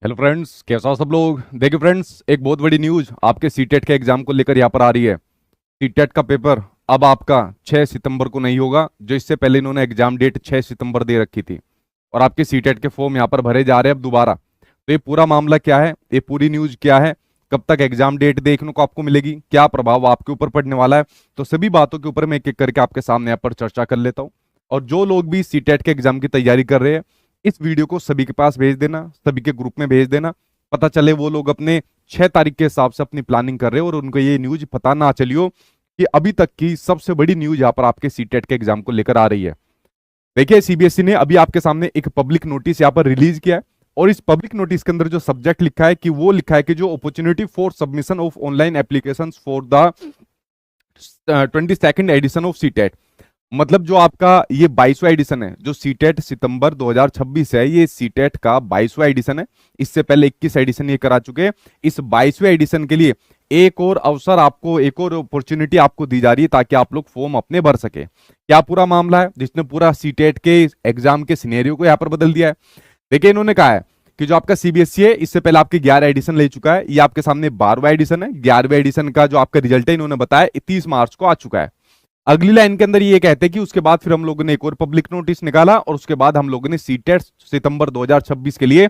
Hello friends, कैसा हो सब लोग। देखिए फ्रेंड्स, एक बहुत बड़ी न्यूज आपके सीटेट के एग्जाम को लेकर यहाँ पर आ रही है। सीटेट का पेपर अब आपका 6 सितंबर को नहीं होगा, जो इससे पहले इन्होंने एग्जाम डेट 6 सितंबर दे रखी थी। और आपके सीटेट के फॉर्म यहाँ पर भरे जा रहे हैं अब दोबारा। तो ये पूरा मामला क्या है, ये पूरी न्यूज क्या है, कब तक एग्जाम डेट देखने को आपको मिलेगी, क्या प्रभाव आपके ऊपर पड़ने वाला है, तो सभी बातों के ऊपर मैं एक एक करके आपके सामने यहाँ पर चर्चा कर लेता हूँ। और जो लोग भी सीटेट के एग्जाम की तैयारी कर रहे हैं, इस वीडियो को सभी के पास भेज देना, सभी के ग्रुप में भेज देना। पता चले वो लोग अपने 6 तारीख के हिसाब से अपनी प्लानिंग कर रहे हो और उनको ये न्यूज पता ना चलियो कि अभी तक की सबसे बड़ी न्यूज यहाँ पर आपके सीटेट के एग्जाम को लेकर आ रही है। देखिए, सीबीएसई ने अभी आपके सामने एक पब्लिक नोटिस यहाँ पर रिलीज किया है। और इस पब्लिक नोटिस के अंदर जो सब्जेक्ट लिखा है कि वो लिखा है कि जो opportunity for submission of online application for the 22nd edition of CTET. मतलब जो आपका ये 22वां एडिशन है, जो सीटेट सितंबर 2026 है, ये सीटेट का 22वां एडिशन है। इससे पहले 21 एडिशन ये करा चुके हैं। इस 22वें एडिशन के लिए एक और अवसर आपको, एक और अपॉर्चुनिटी आपको दी जा रही है ताकि आप लोग फॉर्म अपने भर सके। क्या पूरा मामला है जिसने पूरा सीटेट के एग्जाम के सिनेरियो को यहाँ पर बदल दिया है। देखिए, इन्होंने कहा है कि जो आपका सीबीएसई है, इससे पहले आपके 11 एडिशन ले चुका है। ये आपके सामने 12वां एडिशन है। 11वें एडिशन का जो आपका रिजल्ट है, इन्होंने बताया 30 मार्च को आ चुका है। अगली लाइन के अंदर ये कहते हैं कि उसके बाद फिर हम लोगों ने एक और पब्लिक नोटिस निकाला और उसके बाद हम लोगों ने सीटेट सितंबर 2026 के लिए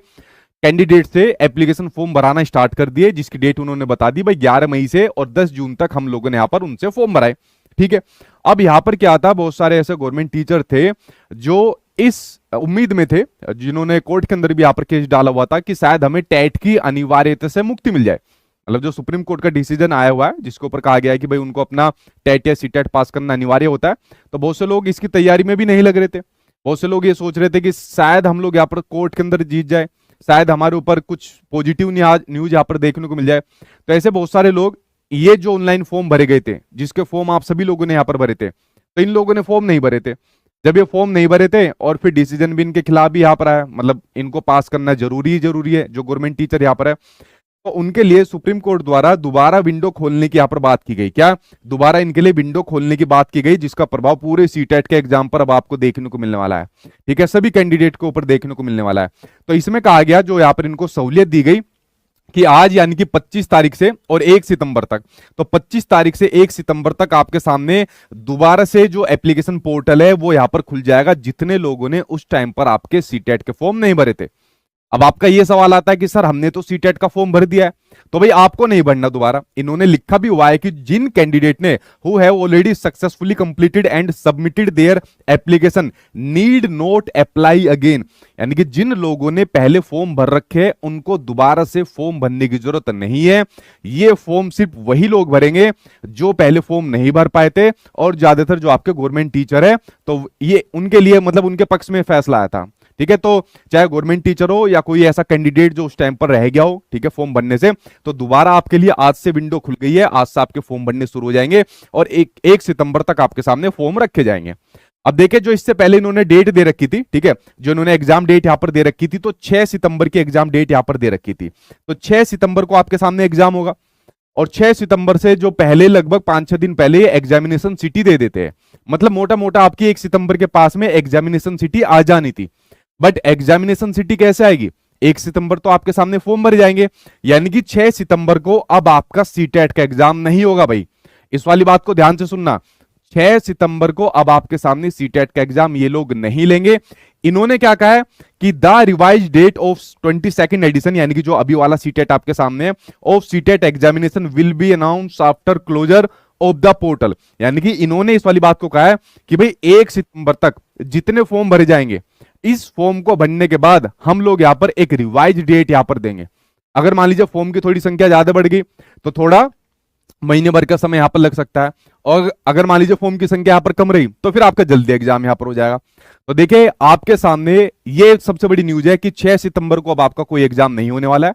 कैंडिडेट से एप्लीकेशन फॉर्म भराना स्टार्ट कर दिए, जिसकी डेट उन्होंने बता दी भाई 11 मई से, और 10 जून तक हम लोगों ने यहाँ पर उनसे फॉर्म भराए। ठीक है, अब यहाँ पर क्या था, बहुत सारे ऐसे गवर्नमेंट टीचर थे जो इस उम्मीद में थे, जिन्होंने कोर्ट के अंदर भी यहाँ पर केस डाला हुआ था कि शायद हमें टेट की अनिवार्यता से मुक्ति मिल जाए। मतलब जो सुप्रीम कोर्ट का डिसीजन आया हुआ है, जिसके ऊपर कहा गया है कि भाई उनको अपना टेट या सीटेट पास करना अनिवार्य होता है। तो बहुत से लोग इसकी तैयारी में भी नहीं लग रहे थे। बहुत से लोग ये सोच रहे थे कि शायद हम लोग यहाँ पर कोर्ट के अंदर जीत जाए, शायद हमारे ऊपर कुछ पॉजिटिव न्यूज यहाँ पर देखने को मिल जाए। तो ऐसे बहुत सारे लोग, ये जो ऑनलाइन फॉर्म भरे गए थे, जिसके फॉर्म आप सभी लोगों ने यहाँ पर भरे थे, तो इन लोगों ने फॉर्म नहीं भरे थे। जब ये फॉर्म नहीं भरे थे और फिर डिसीजन भी इनके खिलाफ भी यहाँ पर आया, मतलब इनको पास करना जरूरी है, जो गवर्नमेंट टीचर यहाँ पर है, तो उनके लिए सुप्रीम कोर्ट द्वारा दोबारा विंडो खोलने की यहाँ पर बात की गई। क्या दोबारा इनके लिए विंडो खोलने की बात की गई, जिसका प्रभाव पूरे सीटेट के एग्जाम पर अब आपको देखने को मिलने वाला है। ठीक है, सभी कैंडिडेट के ऊपर देखने को मिलने वाला है। तो इसमें कहा गया, जो यहाँ पर इनको सहूलियत दी गई कि आज यानी कि 25 तारीख से और 1 सितंबर तक, तो 25 तारीख से 1 सितंबर तक आपके सामने दोबारा से जो एप्लीकेशन पोर्टल है वो यहां पर खुल जाएगा, जितने लोगों ने उस टाइम पर आपके सीटेट के फॉर्म नहीं भरे थे। अब आपका यह सवाल आता है कि सर हमने तो सीटेट का फॉर्म भर दिया है, तो भाई आपको नहीं भरना दोबारा। इन्होंने लिखा भी हुआ है कि जिन कैंडिडेट ने who have already successfully completed and submitted their application need not apply again, यानी कि जिन लोगों ने पहले फॉर्म भर रखे हैं उनको दोबारा से फॉर्म भरने की जरूरत नहीं है। ये फॉर्म सिर्फ वही लोग भरेंगे जो पहले फॉर्म नहीं भर पाए थे, और ज्यादातर जो आपके गवर्नमेंट टीचर है, तो ये उनके लिए, मतलब उनके पक्ष में फैसला आया था। ठीक है, तो चाहे गवर्नमेंट टीचर हो या कोई ऐसा कैंडिडेट जो उस टाइम पर रह गया हो, ठीक है, फॉर्म भरने से, तो दोबारा आपके लिए आज से विंडो खुल गई है। आज से आपके फॉर्म भरने शुरू हो जाएंगे और 1 सितंबर तक आपके सामने फॉर्म रखे जाएंगे। अब देखिए, जो इससे पहले इन्होंने डेट दे रखी थी, ठीक है, जो इन्होंने एग्जाम डेट यहां पर दे रखी थी, तो 6 सितंबर की एग्जाम डेट यहां पर दे रखी थी। तो 6 सितंबर को आपके सामने एग्जाम होगा, और 6 सितंबर से जो पहले लगभग 5-6 दिन पहले एग्जामिनेशन सिटी दे देते हैं। मतलब मोटा मोटा आपकी 1 सितंबर के पास में एग्जामिनेशन सिटी आ जानी थी। बट एग्जामिनेशन सिटी कैसे आएगी, 1 सितंबर तो आपके सामने फॉर्म भर जाएंगे, यानी कि 6 सितंबर को अब आपका सीटेट का एग्जाम नहीं होगा। भाई इस वाली बात को ध्यान से सुनना, 6 सितंबर को अब आपके सामने सीटेट का एग्जाम ये लोग नहीं लेंगे। इन्होंने क्या कहा है कि the revised date of 22nd edition, यानी कि जो अभी वाला सीटेट आपके सामने है, of CTET examination will be announce after closure of the portal. यानी कि इन्होंने इस वाली बात को कहा है कि भाई 1 सितंबर तक जितने फॉर्म भरे जाएंगे, इस फॉर्म को भरने के बाद हम लोग यहां पर एक रिवाइज डेट यहां पर देंगे। अगर मान लीजिए फॉर्म की थोड़ी संख्या ज्यादा बढ़ गई तो थोड़ा महीने भर का समय यहां पर लग सकता है, और अगर मान लीजिए फॉर्म की संख्या यहां पर कम रही तो फिर आपका जल्दी एग्जाम यहां पर हो जाएगा। तो देखिए, आपके सामने ये सबसे बड़ी न्यूज है कि 6 सितंबर को अब आपका कोई एग्जाम नहीं होने वाला है।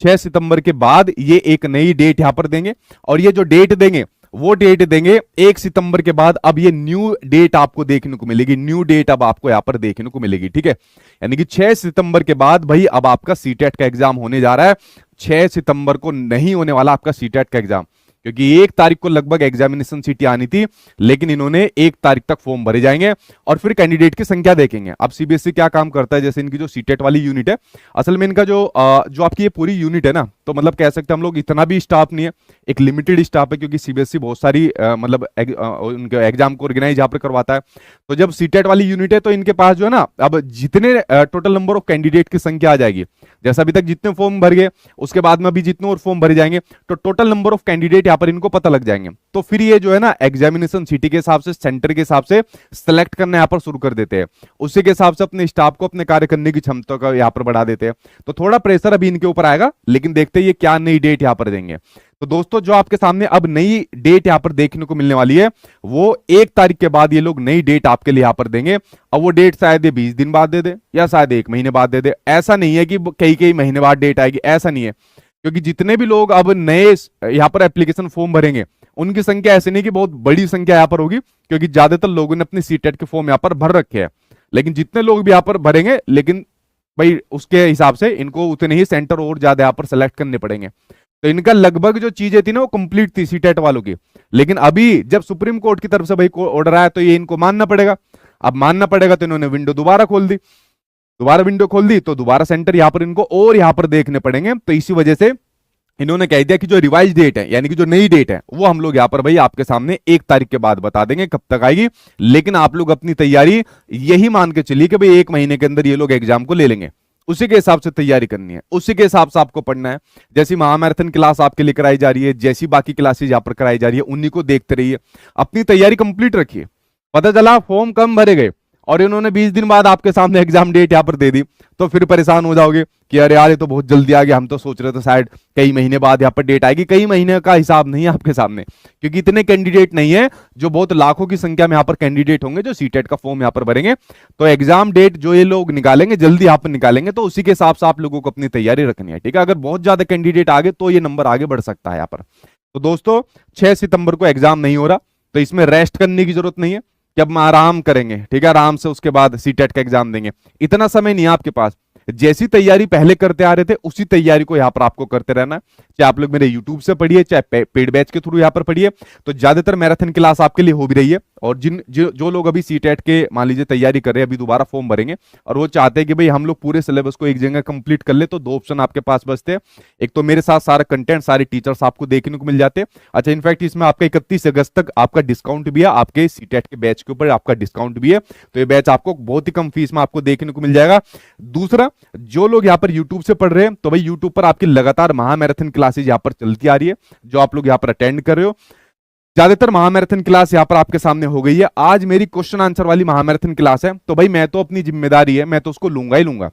6 सितंबर के बाद ये एक नई डेट यहां पर देंगे, और ये जो डेट देंगे वो डेट देंगे 1 सितंबर के बाद। अब ये न्यू डेट आपको देखने को मिलेगी, न्यू डेट अब आपको यहां पर देखने को मिलेगी। ठीक है, यानी कि 6 सितंबर के बाद भाई अब आपका सीटेट का एग्जाम होने जा रहा है। 6 सितंबर को नहीं होने वाला आपका सीटेट का एग्जाम। क्योंकि 1 तारीख को लगभग एग्जामिनेशन सिटी आनी थी, लेकिन इन्होंने 1 तारीख तक फॉर्म भरे जाएंगे और फिर कैंडिडेट की संख्या देखेंगे। अब सीबीएसई क्या काम करता है, जैसे इनकी जो सीटेट वाली यूनिट है, असल में इनका जो आपकी ये पूरी यूनिट है ना, तो मतलब कह सकते हैं हम लोग इतना भी स्टाफ नहीं है, एक लिमिटेड स्टाफ है, क्योंकि सीबीएसई बहुत सारी मतलब उनके एग्जाम को ऑर्गेनाइज यहाँ पर करवाता है। तो जब सीटेट वाली यूनिट है तो इनके पास जो है ना, अब जितने टोटल नंबर ऑफ कैंडिडेट की संख्या आ जाएगी, जैसा अभी तक जितने फॉर्म भर गए, उसके बाद में अभी जितने और फॉर्म भरे जाएंगे, तो टोटल नंबर ऑफ कैंडिडेट यहाँ पर इनको पता लग जाएंगे। तो फिर ये जो है ना, एग्जामिनेशन सिटी के हिसाब से, सेंटर के हिसाब से सेलेक्ट करना यहाँ पर शुरू कर देते हैं, उसी के हिसाब से अपने स्टाफ को, अपने कार्य करने की क्षमता का यहाँ पर बढ़ा देते हैं। तो थोड़ा प्रेशर अभी इनके ऊपर आएगा, लेकिन देखते हैं ये क्या नई डेट यहाँ पर देंगे। तो दोस्तों, जो आपके सामने अब नई डेट यहाँ पर देखने को मिलने वाली है, वो 1 तारीख के बाद ये लोग नई डेट आपके लिए यहाँ पर देंगे। अब वो डेट शायद 20 दिन बाद दे दे, या शायद 1 महीने बाद दे दे। ऐसा नहीं है कि कई कई महीने बाद डेट आएगी, ऐसा नहीं है, क्योंकि जितने भी लोग अब नए यहाँ पर एप्लीकेशन फॉर्म भरेंगे, उनकी संख्या ऐसे नहीं कि बहुत बड़ी संख्या यहाँ पर होगी, क्योंकि ज्यादातर लोगों ने अपनी सीटेट के फॉर्म यहाँ पर भर रखे हैं। लेकिन जितने लोग भी यहाँ पर भरेंगे, लेकिन भाई उसके हिसाब से इनको उतने ही सेंटर और ज्यादा यहाँ पर सेलेक्ट करने पड़ेंगे। तो इनका लगभग जो चीजें थी ना, वो कंप्लीट थी सीटेट वालों की। लेकिन अभी जब सुप्रीम कोर्ट की तरफ से भाई ऑर्डर आया, तो ये इनको मानना पड़ेगा। अब मानना पड़ेगा, तो इन्होंने विंडो दोबारा खोल दी, दोबारा विंडो खोल दी, तो दोबारा सेंटर यहाँ पर इनको और यहाँ पर देखने पड़ेंगे। तो इसी वजह से इन्होंने कह दिया कि जो रिवाइज डेट है, यानी कि जो नई डेट है, वो हम लोग यहाँ पर भाई आपके सामने 1 तारीख के बाद बता देंगे कब तक आएगी। लेकिन आप लोग अपनी तैयारी यही मान के चलिए कि भाई 1 महीने के अंदर ये लोग एग्जाम को ले लेंगे, उसी के हिसाब से तैयारी करनी है, उसी के हिसाब से आपको पढ़ना है। जैसी महामैराथन क्लास आपके लिए कराई जा रही है, जैसी बाकी क्लासेज यहाँ पर कराई जा रही है, उन्हीं को देखते रहिए, अपनी तैयारी कंप्लीट रखिए। पता चला फॉर्म कम भरे गए और इन्होंने 20 दिन बाद आपके सामने एग्जाम डेट यहाँ पर दे दी, तो फिर परेशान हो जाओगे कि अरे यार, ये तो बहुत जल्दी आ गया, हम तो सोच रहे थे शायद कई महीने बाद यहाँ पर डेट आएगी। कई महीने का हिसाब नहीं है आपके सामने, क्योंकि इतने कैंडिडेट नहीं है, जो बहुत लाखों की संख्या में यहाँ पर कैंडिडेट होंगे जो सीटेट का फॉर्म यहाँ पर भरेंगे। तो एग्जाम डेट जो ये लोग निकालेंगे, जल्दी यहाँ पर निकालेंगे, तो उसी के हिसाब से आप लोगों को अपनी तैयारी रखनी है, ठीक है। अगर बहुत ज्यादा कैंडिडेट आगे, तो ये नंबर आगे बढ़ सकता है यहाँ पर। तो दोस्तों, 6 सितंबर को एग्जाम नहीं हो रहा, तो इसमें रेस्ट करने की जरूरत नहीं है कि अब हम आराम करेंगे, ठीक है, आराम से उसके बाद सीटेट का एग्जाम देंगे। इतना समय नहीं है आपके पास। जैसी तैयारी पहले करते आ रहे थे, उसी तैयारी को यहाँ पर आपको करते रहना है। चाहे आप लोग मेरे यूट्यूब से पढ़िए, चाहे पेड बैच के थ्रू यहाँ पर पढ़िए, तो ज्यादातर मैराथन क्लास आपके लिए हो भी रही है। और जो लोग अभी सीटेट के मान लीजिए तैयारी कर रहे हैं, अभी दोबारा फॉर्म भरेंगे, और वो चाहते हैं कि भाई हम लोग पूरे सिलेबस को एक जगह कंप्लीट कर ले, तो 2 ऑप्शन आपके पास बचते हैं। एक तो मेरे साथ सारा कंटेंट, सारे टीचर्स आपको देखने को मिल जाते हैं। अच्छा, इनफैक्ट इसमें आपका 31 अगस्त तक आपका डिस्काउंट भी है, आपके सीटेट के बैच के ऊपर आपका डिस्काउंट भी है। तो ये बैच आपको बहुत ही कम फीस में आपको देखने को मिल जाएगा। दूसरा, जो लोग यहाँ पर यूट्यूब से पढ़ रहे हैं, तो भाई यूट्यूब पर आपकी लगातार महामैराथन क्लासेज यहाँ पर चलती आ रही है, जो आप लोग यहाँ पर अटेंड कर रहे हो। ज्यादातर महामैराथन क्लास यहाँ पर आपके सामने हो गई है। आज मेरी क्वेश्चन आंसर वाली महामैराथन क्लास है, तो भाई मैं तो अपनी जिम्मेदारी है, मैं तो उसको लूंगा ही लूंगा,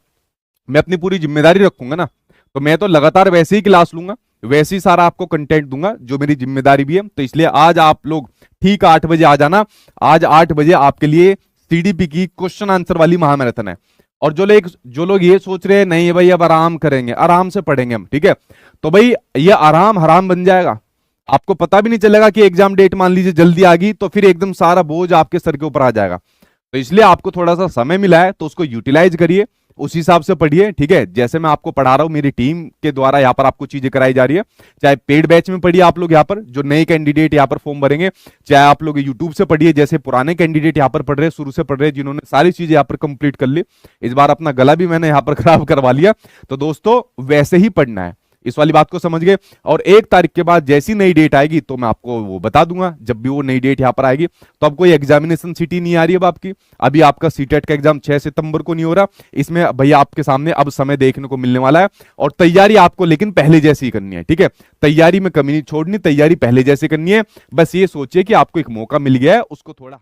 मैं अपनी पूरी जिम्मेदारी रखूंगा ना। तो मैं तो लगातार वैसे ही क्लास लूंगा, वैसे ही सारा आपको कंटेंट दूंगा, जो मेरी जिम्मेदारी भी है। तो इसलिए आज आप लोग ठीक 8 बजे आ जाना। आज 8 बजे आपके लिए सीडीपी की क्वेश्चन आंसर वाली महामैराथन है। और जो लोग ये सोच रहे हैं नहीं भाई अब आराम करेंगे, आराम से पढ़ेंगे हम, ठीक है, तो भाई ये आराम हराम बन जाएगा। आपको पता भी नहीं चलेगा कि एग्जाम डेट मान लीजिए जल्दी आ गई, तो फिर एकदम सारा बोझ आपके सर के ऊपर आ जाएगा। तो इसलिए आपको थोड़ा सा समय मिला है, तो उसको यूटिलाइज करिए, उस हिसाब से पढ़िए, ठीक है। जैसे मैं आपको पढ़ा रहा हूं, मेरी टीम के द्वारा यहाँ पर आपको चीजें कराई जा रही है। चाहे पेड बैच में पढ़िए आप लोग यहाँ पर, जो नए कैंडिडेट यहाँ पर फॉर्म भरेंगे, चाहे आप लोग यूट्यूब से पढ़िए, जैसे पुराने कैंडिडेट यहाँ पर पढ़ रहे हैं, शुरू से पढ़ रहे हैं, जिन्होंने सारी चीजें यहाँ पर कंप्लीट कर ली। इस बार अपना गला भी मैंने यहाँ पर खराब करवा लिया। तो दोस्तों, वैसे ही पढ़ना है, इस वाली बात को समझ गए। और 1 तारीख के बाद जैसी नई डेट आएगी, तो मैं आपको वो बता दूंगा। जब भी वो नई डेट यहाँ पर आएगी, तो अब कोई एग्जामिनेशन सिटी नहीं आ रही है अब आपकी। अभी आपका सीटेट का एग्जाम 6 सितंबर को नहीं हो रहा, इसमें भैया आपके सामने अब समय देखने को मिलने वाला है। और तैयारी आपको लेकिन पहले जैसी ही करनी है, ठीक है। तैयारी में कमी नहीं छोड़नी, तैयारी पहले जैसे करनी है। बस ये सोचिए कि आपको एक मौका मिल गया है, उसको थोड़ा